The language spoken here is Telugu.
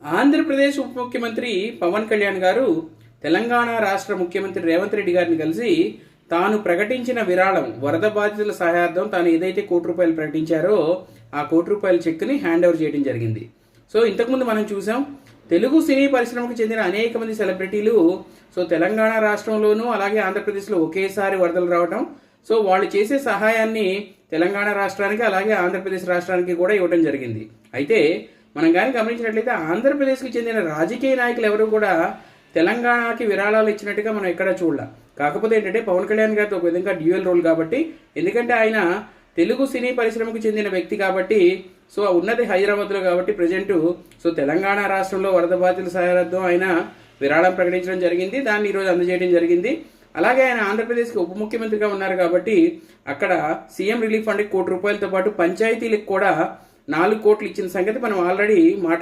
ఆంధ్రప్రదేశ్ ఉప ముఖ్యమంత్రి పవన్ కళ్యాణ్ గారు తెలంగాణ రాష్ట్ర ముఖ్యమంత్రి రేవంత్ రెడ్డి గారిని కలిసి తాను ప్రకటించిన విరాళం వరద బాధితుల సహాయార్థం తాను ఏదైతే ₹1 ప్రకటించారో ఆ ₹1 చెక్ని హ్యాండ్ ఓవర్ చేయడం జరిగింది. సో ఇంతకుముందు మనం చూసాం తెలుగు సినీ పరిశ్రమకు చెందిన అనేక మంది సెలబ్రిటీలు తెలంగాణ రాష్ట్రంలోనూ అలాగే ఆంధ్రప్రదేశ్లో ఒకేసారి వరదలు రావడం, వాళ్ళు చేసే సహాయాన్ని తెలంగాణ రాష్ట్రానికి అలాగే ఆంధ్రప్రదేశ్ రాష్ట్రానికి కూడా ఇవ్వడం జరిగింది. అయితే మనం కానీ గమనించినట్లయితే ఆంధ్రప్రదేశ్కి చెందిన రాజకీయ నాయకులు ఎవరు కూడా తెలంగాణకి విరాళాలు ఇచ్చినట్టుగా మనం ఎక్కడా చూడలేం. కాకపోతే ఏంటంటే పవన్ కళ్యాణ్ గారితో ఒక విధంగా డ్యూయల్ రోల్ కాబట్టి, ఎందుకంటే ఆయన తెలుగు సినీ పరిశ్రమకు చెందిన వ్యక్తి కాబట్టి, ఉన్నది హైదరాబాద్లో కాబట్టి ప్రజెంట్ తెలంగాణ రాష్ట్రంలో వరద బాధితుల సహాయార్థం ఆయన విరాళం ప్రకటించడం జరిగింది. దాన్ని ఈరోజు అందజేయడం జరిగింది. అలాగే ఆయన ఆంధ్రప్రదేశ్కి ఉప ముఖ్యమంత్రిగా ఉన్నారు కాబట్టి అక్కడ సీఎం రిలీఫ్ ఫండ్కి ₹1 పాటు పంచాయతీలకు కూడా 4 కోట్లు ఇచ్చిన సంగతి మనం ఆల్రెడీ మాట్లాడుతున్నాం.